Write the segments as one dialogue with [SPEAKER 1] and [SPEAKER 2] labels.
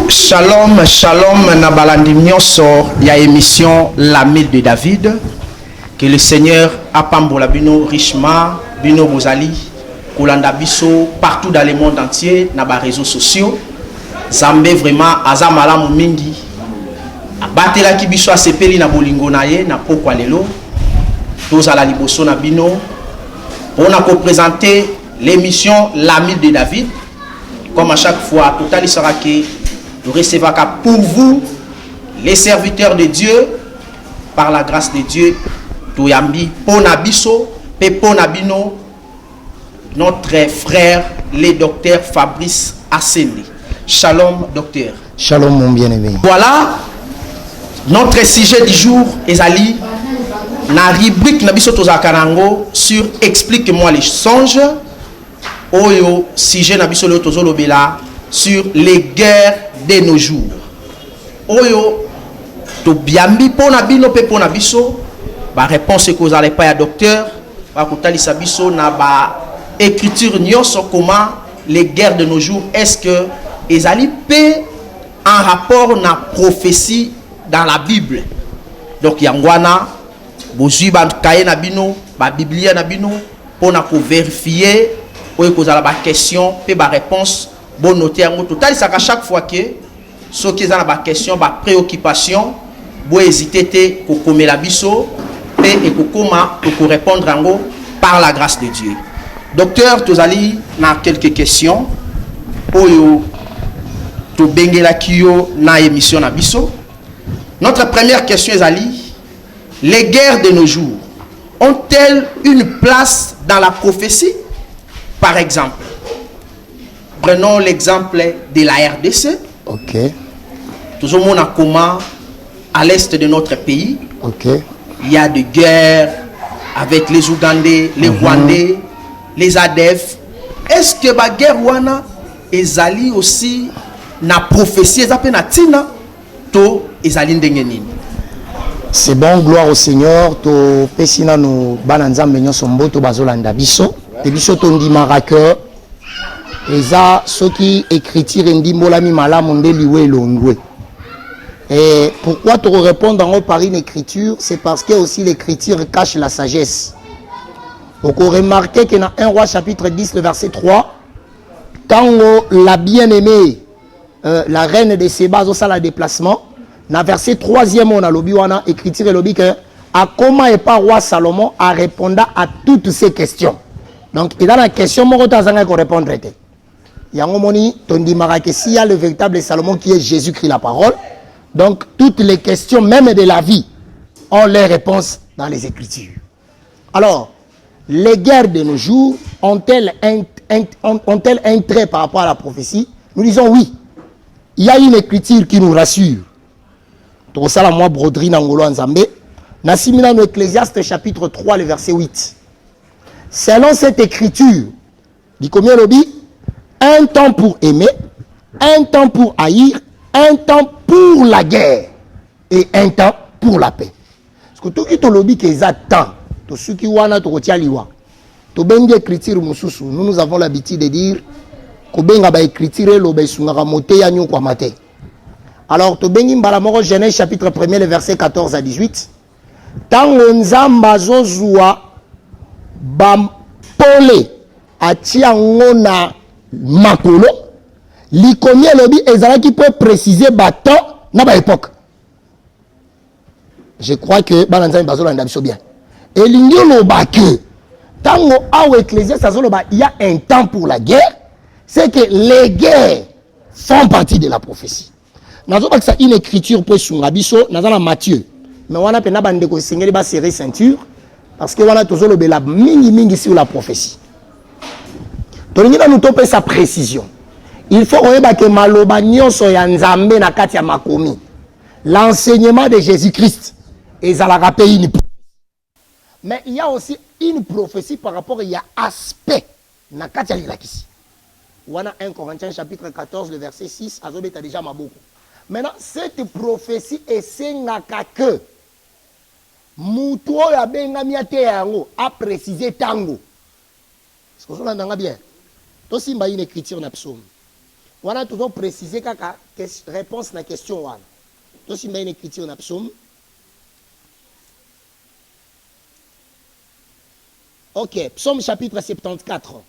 [SPEAKER 1] Shalom, shalom, nabalandi nyonso ya émission L'Ami de David. Que le Seigneur apambola bino richement, bino bozali, kolanda biso partout dans le monde entier, na ba réseaux sociaux. Zambé vraiment azamala mingi. Abatela ki biso asepeli na bolingo na ye na pokwa lelo. Tozala liboso na bino. On a présenté l'émission L'Ami de David. Comme à chaque fois, total il sera que nous recevons pour vous, les serviteurs de Dieu, par la grâce de Dieu, Touyambi, Ponabiso, Peponabino, notre frère, le docteur Fabrice Assendi. Shalom, docteur.
[SPEAKER 2] Shalom, mon bien-aimé.
[SPEAKER 1] Voilà, notre sujet du jour, Ezali, la rubrique Nabiso Tozakarango sur Explique-moi les songes. Oyo, sujet Nabiso Tozolobela sur les guerres de nos jours. Oyo, to biambi pona bino pe pona biso, ba réponse que vous allez pas ya docteur, ba kutali sabiso na ba écriture nyonso comment les guerres de nos jours est-ce que ezali pe en rapport na prophétie dans la Bible. Donc yangwana bozui ba kaye na bino, ba biblia na bino pona ko vérifier oyo ko zala ba question pe ba réponse. Bon noter en total ça à chaque fois que ceux qui ont la question ba préoccupation bo hésiter ko comme la biso et ko comment pour répondre en gros par la grâce de Dieu. Docteur Tozali na quelques questions oyo to bengela kiyo na émission na biso. Notre première question est Ali, les guerres de nos jours ont-elles une place dans la prophétie? Par exemple, prenons l'exemple de la RDC.
[SPEAKER 2] Ok.
[SPEAKER 1] Tout le monde a comment à l'est de notre pays.
[SPEAKER 2] Ok.
[SPEAKER 1] Il y a des guerres avec les Ougandais, les Rwandais, les ADF. Est-ce que la guerre wana ezali aussi na prophétie ezapé na tina to ezali ndengenini?
[SPEAKER 2] C'est bon, gloire au Seigneur. To pesina no bananzambe nyonso mboto bazolanda biso. Te biso to ndimaka que eza soki écriture ndimbolami malamu nde liwe elongwe. Et pourquoi te répondre en par une écriture? C'est parce que aussi l'écriture cache la sagesse. Donc on remarque que dans 1 Roi chapitre 10 le verset 3, quand la bien-aimée la reine de Séba a fait le déplacement, dans verset 3e on a lobi wana écriture et lobi que à comment et pas roi Salomon a répondu à toutes ces questions. Donc et dans la question mon retazanga qu'on répondre était. Yango moni tondi marake s'il y a le véritable Salomon qui est Jésus-Christ la parole. Donc toutes les questions même de la vie ont leurs réponses dans les Écritures. Alors les guerres de nos jours ont-elles un trait par rapport à la prophétie? Nous disons oui. Il y a une écriture qui nous rassure. Donc ça la moi broderie nangolo nzambe. Nasimina no Ecclésiaste chapitre 3 le verset 8. Selon cette écriture, dit combien lobby? Un temps pour aimer, un temps pour haïr, un temps pour la guerre et un temps pour la paix. Parce que tout qui te lobby que ça temps, tout ce qui wana to kotia liwa. To bengi écriture mususu, nous avons l'habitude de dire ko benga ba écriture lo ba sunga moté ya nyu kwa maté. Alors to bengi mbala moko Genèse chapitre 1er le verset 14 à 18. Tango nzamba zozua bam pole atia ngona makolo likomie lobi ezala qui peut préciser baton na ba époque. Je crois que balanza bazola ndabiso bien. Et l'ingio loba que tango aw ecclésiaste azoloba il y a un temps pour la guerre, c'est que les guerres font partie de la prophétie. Nazoba que ça une écriture pour sunga biso nazana Matthieu. Mais wana pena bande ko sengeli ba serrer ceinture parce que wana tozolobela mingi sur la prophétie. Tolingina nous topé sa précision. Il faut que maloba nyonso ya nzambe na kati ya makomi. L'enseignement de Jésus-Christ ezalaka pe une prophétie. Mais il y a aussi une prophétie par rapport il y a aspect na kati ya lilakisi. Wana 1 Corinthiens chapitre 14 le verset 6 azobeta déjà maboko. Maintenant cette prophétie esengaka que mutu oyo abengami ate yango a préciser tango. Est-ce que vous l'entendez bien? Tosimba une écriture na psaume. On a toujours précisé que réponse à la question. Donc, si une écriture dans psaume. Ok, psaume chapitre 74.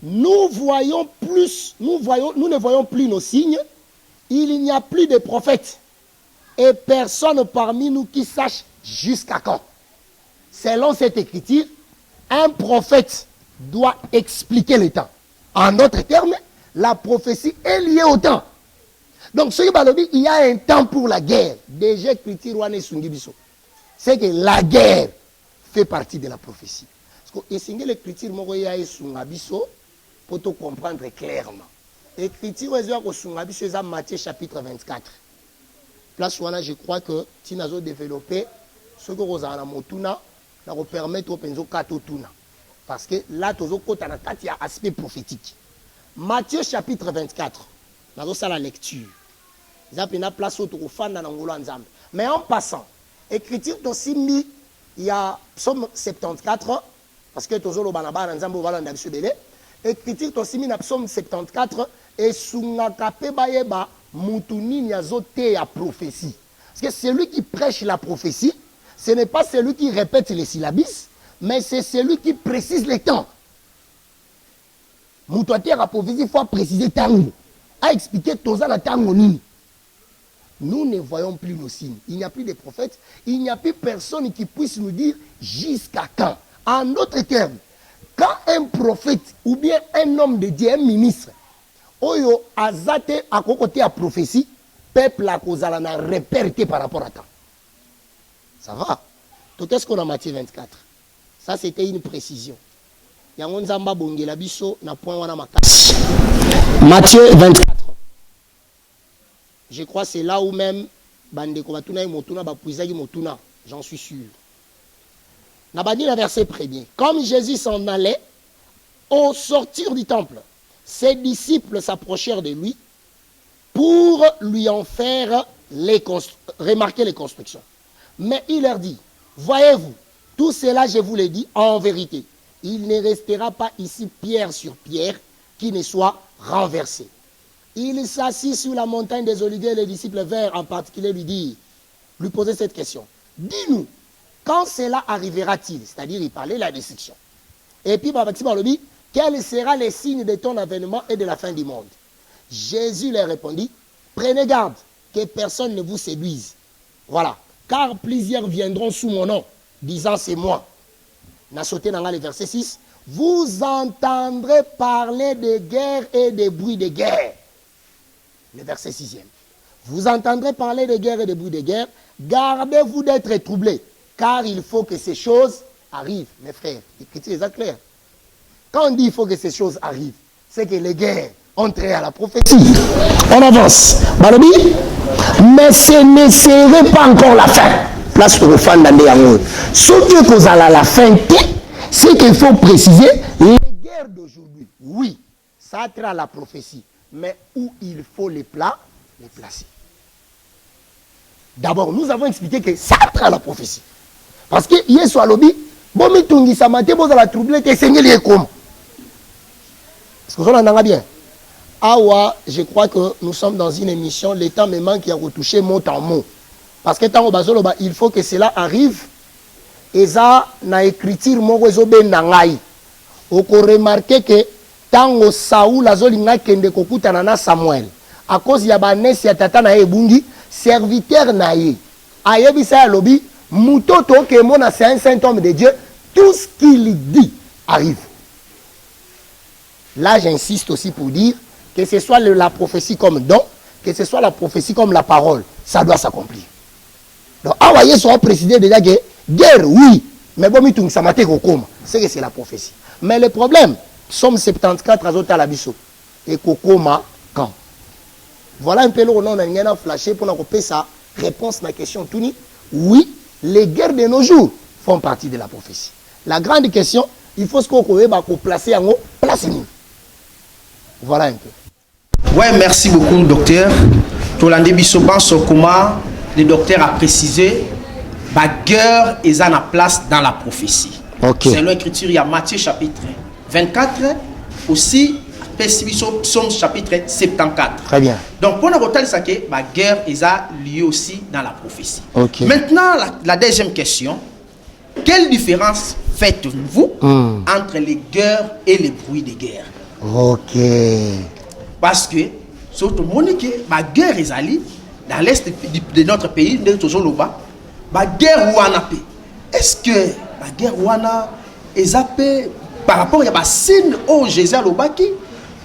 [SPEAKER 2] Nous ne voyons plus nos signes. Il n'y a plus de prophètes. Et personne parmi nous qui sache jusqu'à quand. Selon cette écriture, un prophète doit expliquer le temps. En d'autres termes, la prophétie est liée au temps. Donc, ce qui il y a un temps pour la guerre. Déjà, c'est que la guerre fait partie de la prophétie. Parce que l'écriture, pour te comprendre clairement. L'écriture est Matthieu chapitre 24. Place où je crois que si nous avons développé ce que nous avons nous permettre de faire parce que là, il y a un aspect prophétique. Matthieu chapitre 24. Nous avons la lecture. Nous avons une place où nous avons. Mais en passant, l'écriture aussi mis, il y a psaume 74, parce que nous avons l'écriture aussi mis dans psaume 74, et sungakape bayeba mutuni nyazote ya prophétie. Parce que celui qui prêche la prophétie, ce n'est pas celui qui répète les syllabis, mais c'est celui qui précise les temps. Mutwate la prophétie, il faut préciser tango. A expliqué toza la tango nini. Nous ne voyons plus nos signes. Il n'y a plus de prophètes, il n'y a plus personne qui puisse nous dire jusqu'à quand. En d'autres termes, quand un prophète ou bien un homme de Dieu, un ministre, oyo azate à côté à prophétie, peuple a kozala na réperté par rapport à temps. Ça va. Donc qu'est-ce qu'on a Matthieu 24? Ça c'était une précision. Yango nzamba bongela biso na point wana makasi. Matthieu 24. Je crois c'est là où même bandeko batuna motuna bapuizaki motuna, j'en suis sûr. Na bandi la verset premier. Comme Jésus s'en allait au sortir du temple, ses disciples s'approchèrent de lui pour lui en faire remarquer les constructions. Mais il leur dit, voyez-vous, tout cela je vous l'ai dit en vérité. Il ne restera pas ici pierre sur pierre qui ne soit renversé. Il s'assit sur la montagne des Oliviers, les disciples vinrent en particulier lui poser cette question. Dis-nous, quand cela arrivera-t-il? C'est-à-dire, il parlait de la destruction. Et puis, quel sera le signe de ton avènement et de la fin du monde? Jésus leur répondit, prenez garde que personne ne vous séduise. Voilà. Car plusieurs viendront sous mon nom, disant c'est moi. On a sauté dans le verset 6. Vous entendrez parler de guerre et de bruits de guerre. Le verset 6e. Vous entendrez parler de guerre et de bruits de guerre. Gardez-vous d'être troublés, car il faut que ces choses arrivent. Mes frères, l'écriture est claire. Quand on dit il faut que ces choses arrivent, c'est que les guerres ont trait à la prophétie. On avance. Balobi, mais ce ne serait pas encore la fin. Place pour le fan d'Andéango. Ce que vous allez à la fin, c'est qu'il faut préciser les guerres d'aujourd'hui. Oui, ça a trait à la prophétie. Mais où il faut les placer. D'abord, nous avons expliqué que ça a trait à la prophétie. Parce que hier soir, lobby, bon, mais tout ça m'a vous la troublé, que c'est mieux comme. Est-ce que vous en avez bien? Awa, je crois que nous sommes dans une émission, le temps me manque qui a retouché mot en mot. Parce que tant au basolo, il faut que cela arrive. Et ça, na écriture, mon réseau ben nangai. On peut remarquer que tant au Saoul, la zone n'a qu'un kokuta nana Samuel. À cause y a banes ya tata na ebungi, serviteur na ye. Ayebi sa lobby, mouton to ke mona c'est un saint homme de Dieu. Tout ce qu'il dit arrive. Là, j'insiste aussi pour dire que ce soit la prophétie comme don, que ce soit la prophétie comme la parole, ça doit s'accomplir. Donc, envoyer soit précisé déjà que guerre, oui, mais bon, c'est que c'est la prophétie. Mais le problème, Somme 74 à Zota Labiso et Kokoma quand. Voilà un peu le nom on a flashé pour nous sa réponse à la question Touni. Oui, les guerres de nos jours font partie de la prophétie. La grande question, il faut ce qu'on placer en haut, placez-nous. Voilà un peu.
[SPEAKER 1] Ouais, merci beaucoup, docteur. Tolande Bissoban Sokoma, le docteur a précisé, la guerre est à la place dans la prophétie.
[SPEAKER 2] Okay.
[SPEAKER 1] C'est l'écriture, il y a Matthieu chapitre 24, aussi Psalm chapitre 74.
[SPEAKER 2] Très bien.
[SPEAKER 1] Donc, pour la guerre est liée aussi dans la prophétie.
[SPEAKER 2] Okay.
[SPEAKER 1] Maintenant, la deuxième question. Quelle différence faites-vous entre les guerres et les bruits de guerre?
[SPEAKER 2] Ok.
[SPEAKER 1] Parce que, surtout, la guerre est allée dans l'est de notre pays, de Tozoloba, la guerre ouana. Est-ce que la guerre ouana est par rapport à la scène où Jésus a l'obaki,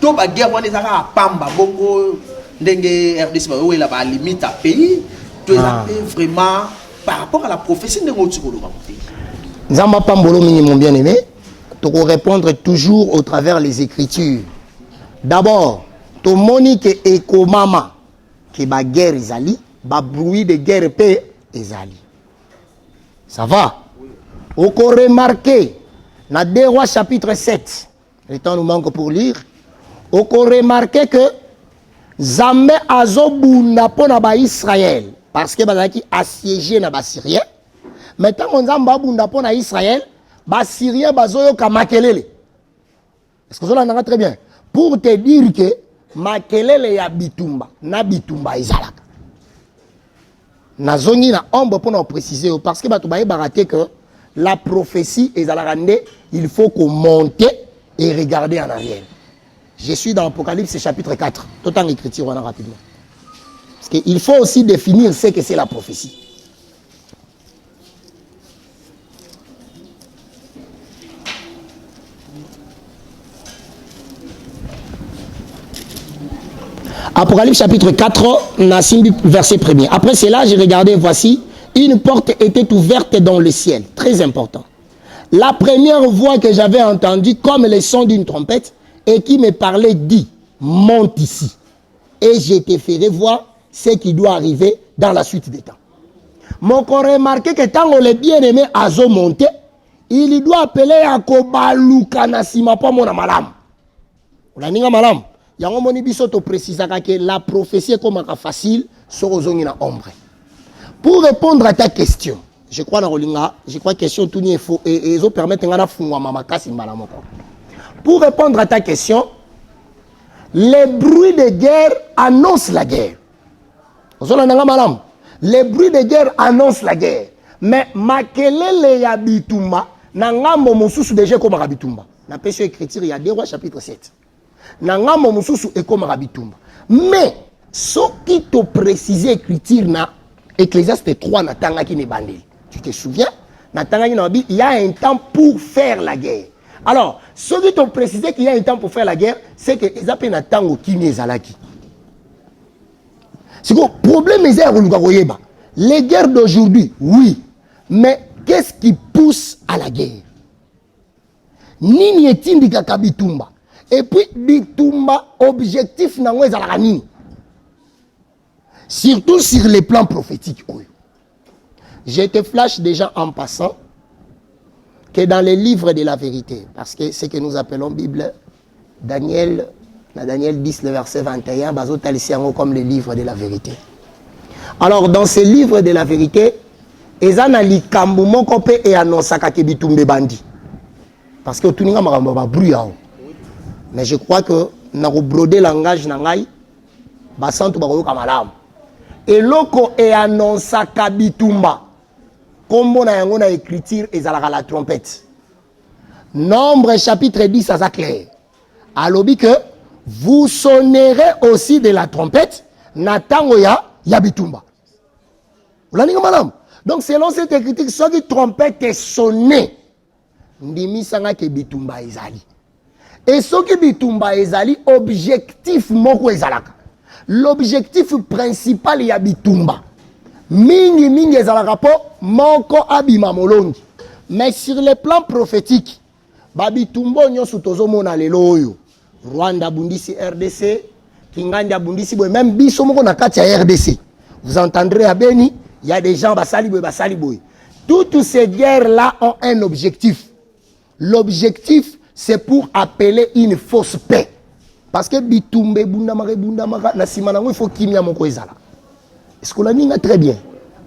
[SPEAKER 1] toute la guerre ouana est à Pamba, Bongo, Ndenge, RDC, où il a limite à pays, tout est vraiment par rapport à la prophétie de Tozoloba.
[SPEAKER 2] Nzamba Pambolo mon bien-aimé, tu peux répondre toujours au travers les Écritures. D'abord, to monique et komama que ba guerre ezali, ba bruit de guerre pe ezali. Ça va? On peut remarquer dans 2 Rois chapitre 7, le temps nous manque pour lire, on peut remarquer que Zambé azobunda pona ba Israël parce que bazaki assiégé na ba Syrien. Maintenant, on a un peu Israël, les Syriens ont makelele. Est-ce que ça très bien? Pour te dire que makelele ya bitumba, na bitumba izalaka. Na zoni na ombre pour nous préciser parce que tu vas barater que la prophétie est à la rande, il faut qu'on monte et regarder en arrière. Je suis dans Apocalypse chapitre 4. Tout en écriture rapidement. Parce qu'il faut aussi définir ce que c'est la prophétie. Apocalypse chapitre 4, verset 1er. Après cela, j'ai regardé, voici, une porte était ouverte dans le ciel. Très important. La première voix que j'avais entendue, comme le son d'une trompette, et qui me parlait, dit, monte ici. Et je te ferai voir ce qui doit arriver dans la suite des temps. Mon corps remarqué que tant on est bien aimé à zo monter, il doit appeler à Kobaluka Nasima pas mon malam. On a ninga malam. Yango moni biso to préciser que la prophétie est comme facile sur ozongi na ombre. Pour répondre à ta question, je crois na rolinga, je crois question tout ni faux et zo permettre ngana fungwa mama kasi mbala moko. Pour répondre à ta question, les bruits de guerre annoncent la guerre. Ozona nga malam. Les bruits de guerre annoncent la guerre. Mais makelele ya bitumba na ngambo mosusu déjà comme bitumba. Na pêche écriture il y a 2 Rois chapitre 7. Nangamo mususu ekomaka bitumba. Mais ce qui te précise écriture na Ecclésiaste 3 na tanga ki ne bandeli. Tu te souviens? Na tanga ki na bi il y a un temps pour faire la guerre. Alors, ce qui te précise qu'il y a un temps pour faire la guerre, c'est que ils appellent na tango ki ne zalaki. C'est quoi problème est les guerres d'aujourd'hui, oui, mais qu'est-ce qui pousse à la guerre? Nini etindika kabitumba. Et puis, bitumba, objectif nango ezalaka nini. Surtout sur les plans prophétiques. Je te flash déjà en passant que dans les livres de la vérité, parce que ce que nous appelons Bible, Daniel 10, le verset 21, bazo talisiango comme les livres de la vérité. Alors, dans ces livres de la vérité, ezana likambu moko pe e annonsaka ke bitumbe bandi. Parce que tout le monde a bruit. Mais je crois que nous avons brodé le langage nangai, basantu bakoyoka malamu. Et loko e annonça kabitumba. Comme na yango na écriture ezalaka la trompette. Nombre chapitre 10 ça clair. Alobi que vous sonnerez aussi de la trompette na tango ya bitumba. Vous l'avez madame. Donc selon cette écriture, ce qui trompette est sonné. Ndimi sanga ke bitumba ezali. Et ce qui bitumba ezali, objectif moko ezalaka. L'objectif principal ya bitumba. Mingi ezalaka po moko abima molongi. Mais sur le plan prophétique, babitumbo nyosu tozomona lelo oyo. Rwanda bundisi RDC, Kingandi bundisi boy, même biso moko na kati ya RDC. Vous entendrez à Beni, il y a des gens basali boy. Toutes ces guerres là ont un objectif. L'objectif c'est pour appeler une fausse paix. Parce que bitumbe bundamaka na simanango il faut kimia moko ezala. Est-ce que la ninga très bien?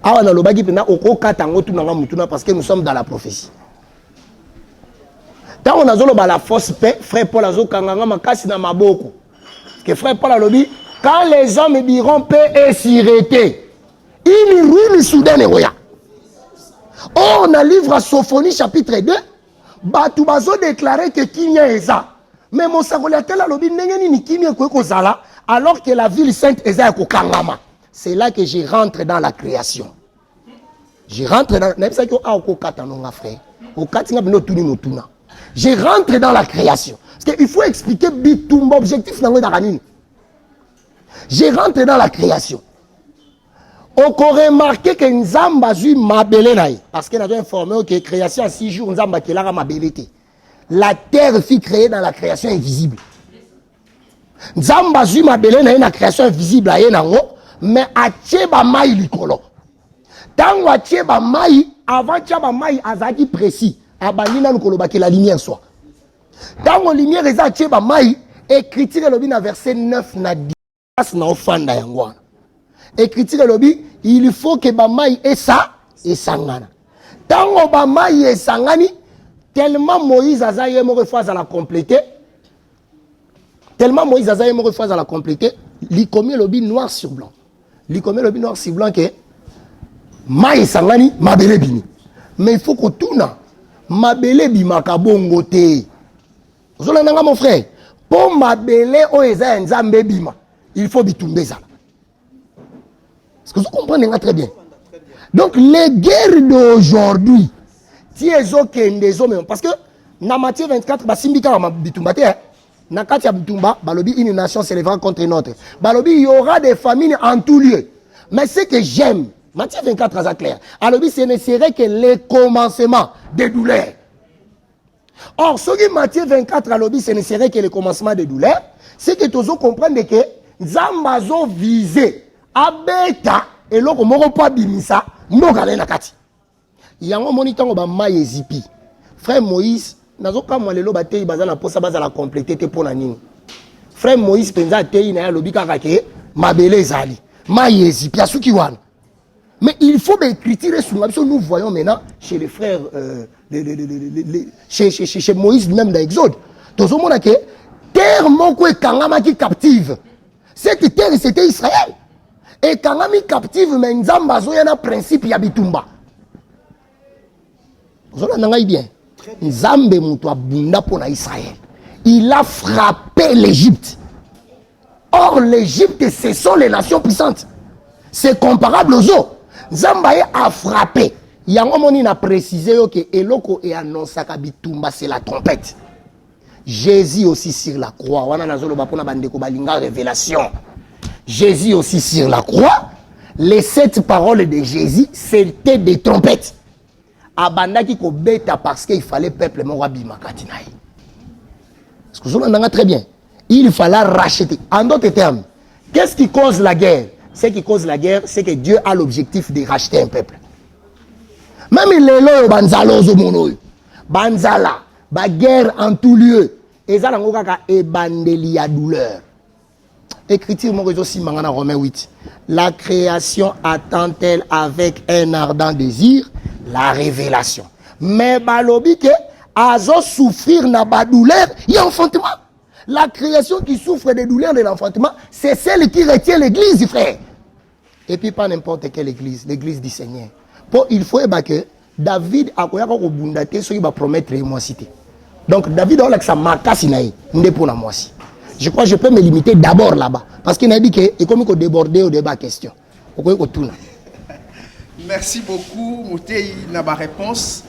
[SPEAKER 2] Awa na lobaki pena oko katango tunanga mutuna parce que nous sommes dans la prophétie. Tant on a zolo la force paix, frère Paul a zo kanganga makasi na maboko. Parce que frère Paul a lobi, quand les hommes diront paix et sûreté, ils ruinent soudain les royaumes. Or, on a livre à Sophonie chapitre 2, Batu bazo déclaré que Kimia est ça. Mais mon sagoliatel a lobi n'engeni ni Kimia ko zala, alors que la ville sainte est à Kokangama. C'est là que je rentre dans la création. Je rentre dans je rentre dans la création. Parce qu'il faut expliquer bitumba objectif dans le daranine. Je rentre dans la création. On aurait remarqué que Nzamba zui mabele naï. Parce qu'il avait informé que la création en 6 jours, Nzamba qui l'a mabelité. La terre fut créée dans la création invisible. Nzamba zui mabele naï la création invisible aïe nango, mais a tcheba maï likolo. Tango a tcheba maï, avant tcheba maï azaki précis. Abanina nous koloba que la lumière soit. Tango lumière eza tcheba maï, écriture le bin verset 9 na 10 na ofanda yangwana. Écriture lobi, il faut que bamaï et ça et sangana. Tango bamaï et sangani, tellement Moïse a eu une phase à la compléter. Tellement Moïse a eu une phase à la compléter, il commet lobi noir sur blanc. Il commet lobi noir sur blanc que maï et sangani, mabele bini. Mais il faut que tout na mabele bima kabongo te. Vous avez mon frère, pour mabele o eza nzambe bima, il faut bitumbe ça. Est-ce que vous comprenez très bien? Donc, les guerres d'aujourd'hui, parce que dans Matthieu 24, une nation s'élèvera contre une autre. Il y aura des famines en tout lieu. Mais ce que j'aime, Matthieu 24, c'est clair. Alors, ce ne serait que le commencement des douleurs. Or, ce qui Matthieu 24, ce ne serait que le commencement des douleurs, c'est que tous comprennent que Zambazo visé. Abeta et loko moko pa bimisa mboka na kati yango monitango ba maye zipi frère Moïse nazoka mo lelo batei bazala posa bazala compléter te pona nini frère Moïse penza tei na lobi kaka ke mabele zali maye zipi asuki wana mais il faut écrire sur la nous voyons maintenant chez les frères chez Moïse même dans Exode tozo mona ke terre moko ekangama ki captive cette terre c'était Israël. Et quand on est captif, mais Nzamba zo yana principe ya bitumba. Vous avez bien. Nzambe muto abunda pour Israël. Il a frappé l'Égypte. Or l'Égypte, ce sont les nations puissantes. C'est comparable aux autres. Nzamba a frappé. Yango moni na précisé que eloko et annonce ka bitumba c'est la trompette. Jésus aussi sur la croix. Wana nazolo ba pona bandeko balinga révélation. Jésus aussi sur la croix, les 7 paroles de Jésus, c'était des trompettes. Abanda qui kobeta parce qu'il fallait peuple morabi makatinaï. Est-ce que vous entendez très bien? Il fallait racheter. En d'autres termes, qu'est-ce qui cause la guerre? Ce qui cause la guerre, c'est que Dieu a l'objectif de racheter un peuple. Même les lois banzalo zomono, banzala, ba guerre en tout lieu, ezala ngokaka ebandeli à douleur. Écriture aussi dans Romains 8. La création attend-elle avec un ardent désir la révélation. Mais balobi que azo souffrir na ba douleur, il y a enfantement. La création qui souffre des douleurs de l'enfantement, c'est celle qui retient l'église, frère. Et puis pas n'importe quelle église, l'église du Seigneur. Pour il faut que David a ko bundate so il va promettre moi cité. Donc David a sa marque sinaï, ndé pour la moi aussi. Je crois que je peux me limiter d'abord là-bas. Parce qu'il a dit que comme il faut déborder au débat question.
[SPEAKER 1] Merci beaucoup, Moutei, na ma réponse.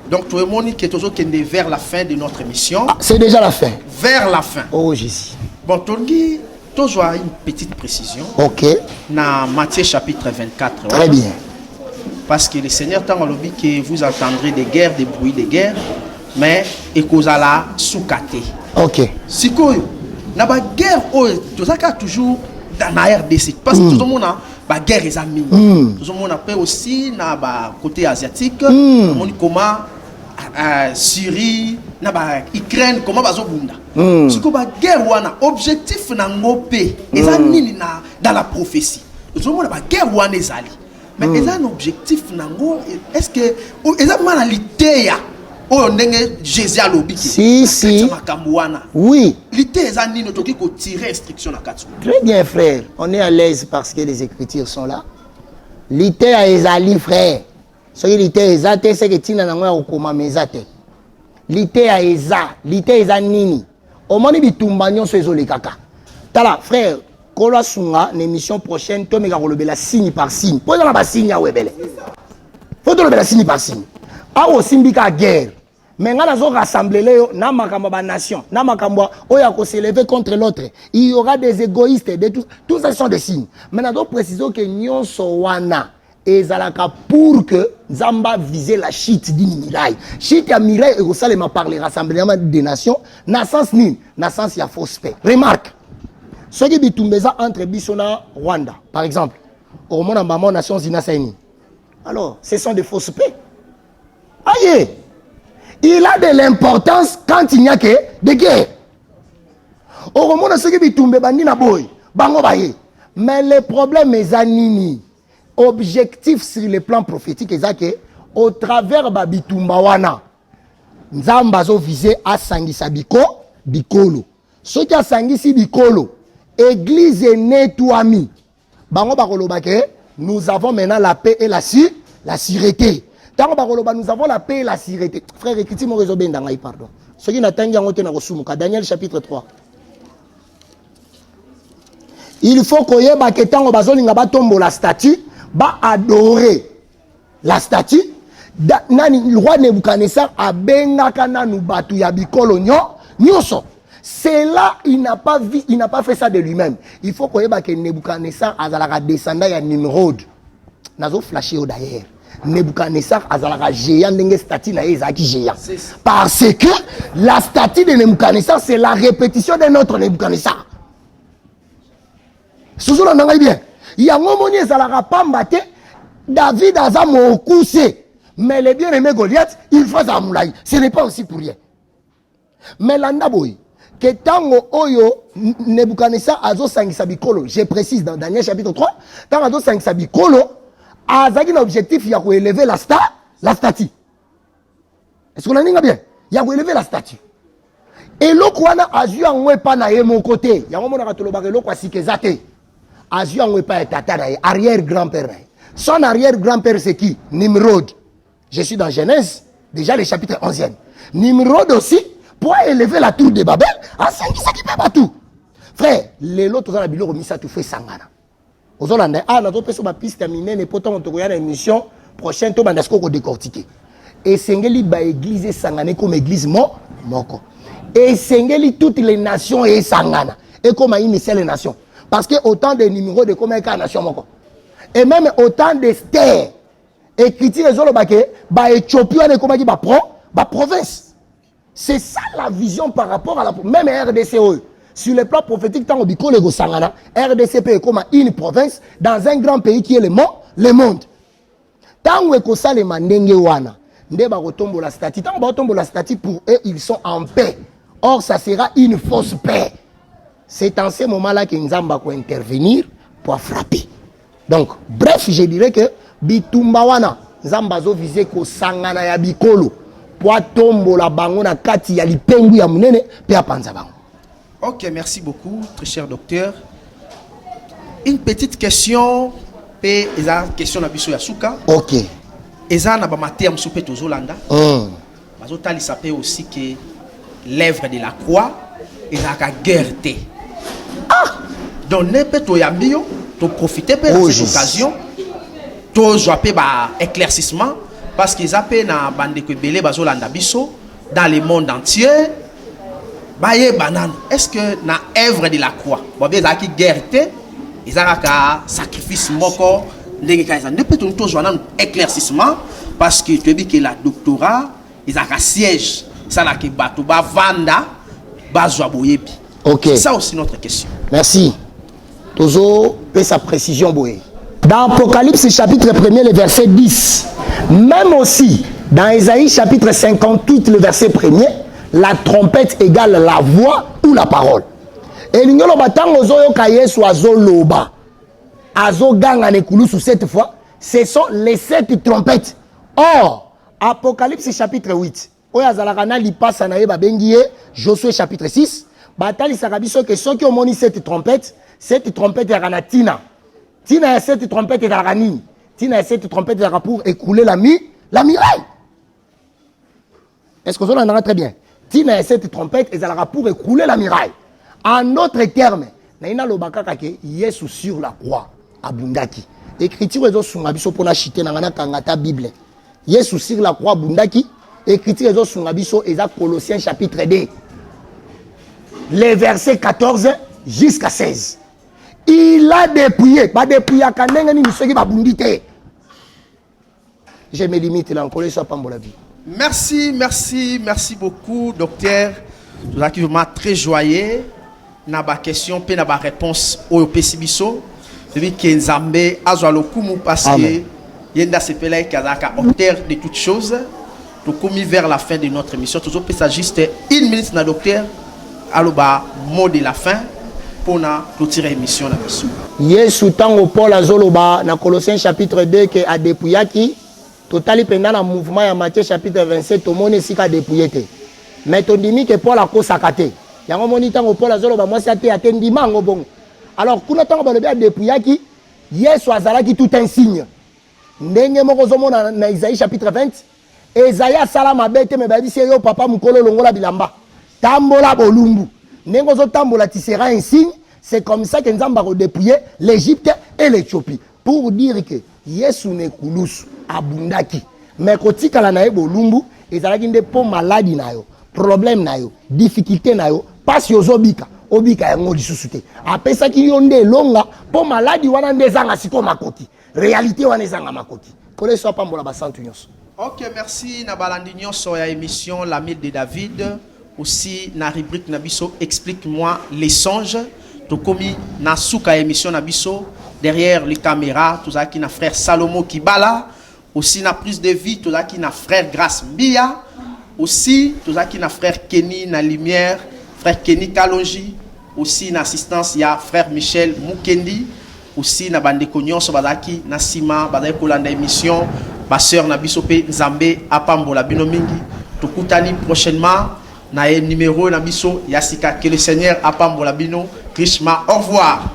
[SPEAKER 1] Donc, tout le monde qui est toujours vers la fin de notre émission.
[SPEAKER 2] Ah, c'est déjà la fin.
[SPEAKER 1] Vers la fin.
[SPEAKER 2] Oh, Jésus.
[SPEAKER 1] Bon, Tongi, toujours une petite précision.
[SPEAKER 2] Ok.
[SPEAKER 1] Dans Matthieu chapitre 24.
[SPEAKER 2] Très bien.
[SPEAKER 1] Parce que le Seigneur t'a dit que vous entendrez des guerres, des bruits de guerre, mais et cause à la soukate.
[SPEAKER 2] Ok.
[SPEAKER 1] Si quoi? Na ba guerre tout ça toujours dans la RDC parce que tout le monde a ba guerre les amis tout le monde a peur aussi na ba côté asiatique on comment Syrie na ba Ukraine comment bazo bunda si ko ba guerre wana objectif na ngopé ezani na dans la prophétie tout le monde ba guerre wana ezali mais ezan objectif na ngo est-ce que ezan manalité ya Oh, ndenge Jésus a lobby.
[SPEAKER 2] Si. Oui. Très bien, frère. On est à l'aise parce que les Écritures sont là. L'ité a ezali, frère. Ce qui l'ité ezate, c'est que tina na ngwa okoma mezate. L'ité a eza, l'ité eza nini. Au moins bitumba nyonso ezole kaka. Tala, frère, kola sunga, l'émission prochaine, to mega kolobela signe par signe. Pour dans la signe ya webele. Faut kolobela signe par signe. A aussi mbika guerre. Mais quand on va rassembler les nation, oya ko s'élever contre l'autre, il y aura des égoïstes, tout ça sont des signes. Maintenant, donc précisons que nous sommes ezalaka pour que Zamba vise la chute d'une miraille. Chute ya miraille et ça les par les rassemblements des nations, na sens ni, na sens ya fausse paix. Remarque. Ce qui bitumbeza entre Bissona Rwanda, par exemple, au monde en bas nations inasaini. Alors, ce sont des fausses paix. Aïe. Il a de l'importance quand il n'y a que des guerres. Au moment où ce qui tombe, mais le problème est anini. Objectif sur le plan prophétique est que au travers de Bitumbawana, Nzambazo visé à Sangisa Bikolo. Ce qui a Sangisi Bikolo, église est née tout ami. Nous avons maintenant la paix et la sûreté. Nous avons la paix et la sécurité. Frère, écris mon réseau bendangai, pardon. Ce qui n'attend pas Daniel chapitre 3. Il faut qu'on y ait la statue, adorer la statue. Le roi Nebuchadnezzar a bengakana nous batu ya bikolo nyoso. C'est là, il n'a pas fait ça de lui-même. Il faut qu'on y ait que Nebuchadnezzar a descendant ya Nimrod. Nazo flashé au d'ailleurs. Nebuchadnezzar azalaka géant ndenge statue na ezaki géant parce que la statue de Nebuchadnezzar c'est la répétition de notre Nebuchadnezzar. Souzou nanga bien yango moni ezalaka pamba te David azamo okuse mais le bien-aimé Goliath il faut amulai, ce n'est pas aussi pour rien. Mais landa boy que tango oyo Nebuchadnezzar azo sangisa bikolo, je précise dans Daniel chapitre 3, tango azo sangisa bikolo Azaki l'objectif, il y a élever la statue. Est-ce qu'on a dit bien? Il y a élever la statue. Et l'okwana a joué en wepa na mon côté. Il y a un moment où il y a sikezate. A joué en wepa et tata arrière-grand-père. Son arrière-grand-père c'est qui? Nimrod. Je suis dans Genèse, déjà le chapitre 11e. Nimrod aussi, pour élever la tour de Babel, à 5 qui peut tout. Frère, les lots dans la bilo remis ça tout fait sangana. Aux Hollandais, nous avons ma piste terminée, mais pourtant, on a une émission prochaine, on va décortiquer. Et Sengeli ba église sangane comme église moko. Et Sengeli toutes les nations et sangana. Et comme une seule nation. Parce que autant de numéros de comme une nation moko. Et même autant d'Esther. Écriture les Olobake, ba Éthiopie, on est comme ba province. C'est ça la vision par rapport à la même RDCE. Sur le plan prophétique, tant que le Sangana, RDCP est comme une province dans un grand pays qui est le monde. Tant que ça les mandenge wana, ndeba retombe la statue. Tant que retombe la statue pour eux, ils sont en paix. Or, ça sera une fausse paix. C'est en ce moment-là que Nzamba va intervenir pour frapper. Donc, bref, je dirais que Bitumba wana, Nzamba zo visé ko Sangana ya bikolo, pour tomber la bango na kati ya lipengu ya munene, pe apanza bango.
[SPEAKER 1] Ok, merci beaucoup, très cher docteur. Une petite question, et une question na biso yasuka.
[SPEAKER 2] Ok.
[SPEAKER 1] Eza na ba terme soupe tozolanda. Bazotali sape aussi que l'œuvre de la croix est la guerre. Donc ne peut to yambio, to profiter de cette occasion, to joaper ba éclaircissement parce qu'ils appellent na bande que belé bazolanda biso dans le monde entier. Baye banane, est-ce que na œuvre de la croix, bon bien ça qui guerre ils ont un sacrifice moko ne peut tout jouer un éclaircissement parce que tu dis que la doctorat ils ont un siège ça là qui bateau ba vanda ba joa boyebi.
[SPEAKER 2] OK.
[SPEAKER 1] C'est ça aussi notre question.
[SPEAKER 2] Merci. Tozo peut sa précision boye. Dans Apocalypse chapitre 1er le verset 10, même aussi dans Ésaïe chapitre 58 le verset 1er, la trompette égale la voix ou la parole. Et nous avons cette fois, ce sont les 7 trompettes. Or, Apocalypse chapitre 8, oyo azalaka na lipasa na ye babengi ye Josué chapitre 6 batalisaka biso ke soki omoni cette trompette ezalaka na tina ya cette trompette ezalaka nini? Tina ya cette trompette ezalaka pour écrouler la muraille. Est-ce que vous entendez très bien? Tina ya cette trompette ezalaka pour écrouler la muraille. En d'autres termes, naina lobaka ke Yesu sur la croix abundaki. Écriture ezosunga biso pona chité na ngana kangata Bible. Yesu sur la croix abundaki. Écriture ezosunga biso eza Colossiens chapitre 2. Les versets 14 jusqu'à 16. Il a dépouillé. Ba dépouillé kanenge ni misoki babundite. Je me limite là encore ça pas la vie.
[SPEAKER 1] Merci beaucoup docteur. Vous êtes vraiment très joyeux. Na ba question pe na ba réponse au pesibiso. Celui qui est Nzambe azwa lokumu parce que yenda sepela kazaka auteur de toutes choses. Nous commis vers la fin de notre émission. Toujours ça juste une minute na docteur. Aloba mot de la fin pour na clôturer l'émission na biso.
[SPEAKER 2] Yesu tango Paul azoloba na Colossiens chapitre 2 que a dépouillaki totali pendant le mouvement ya Matthieu chapitre 27 to moni sika dépouillé te. Mais to dimi que Paul a kosakate. Yango moni tango Paul azoloba moi c'est atendima ngo bon. Alors kuna tango balobi a dépouillaki Yesu azalaki tout un signe. Ndenge moko zomona na Isaïe chapitre 20 Esaïa salama bete me badi yo papa mukolo longola bilamba. Tambola bolumbu. Nengo zo tambola tu seras un signe. C'est comme ça que Nzamba a dépouillé l'Égypte et l'Éthiopie. Pour dire que Yesu ne kulusu abundaki. Mais kotika la nae bolumbu ezalaki nde po maladie na yo, problème na yo, difficulté na yo, pas yozo bika. Obika yango lisusu te. Apesa ki yo nde longa po maladie wana nde zanga siko makoti. Réalité wana zanga makoti. Kole so pambola ba santu nyonso.
[SPEAKER 1] Ok, merci. Nabalandi nyonso ya émission L'Ami de David. Aussi, na rubrique Nabiso, explique-moi les songes. Tokomi na souka émission Nabiso. Derrière les caméras, tout ça qui na frère Salomo Kibala. Aussi, na prise de vie, tout ça qui na frère Grace Mbia. Aussi, tout ça qui na frère Kenny na lumière, frère Kenny Kalonji. Aussi, na assistance, il y a frère Michel Mukendi. Aussi, na bande nyonso bazaki na sima, bazaki kolanda émission. Ma sœur Nabiso Pe Nzambe Apambola Bino Mingi. Tukutani prochainement. Na numéro Nabiso Yassika. Que le Seigneur Apambola Bino richement. Au revoir.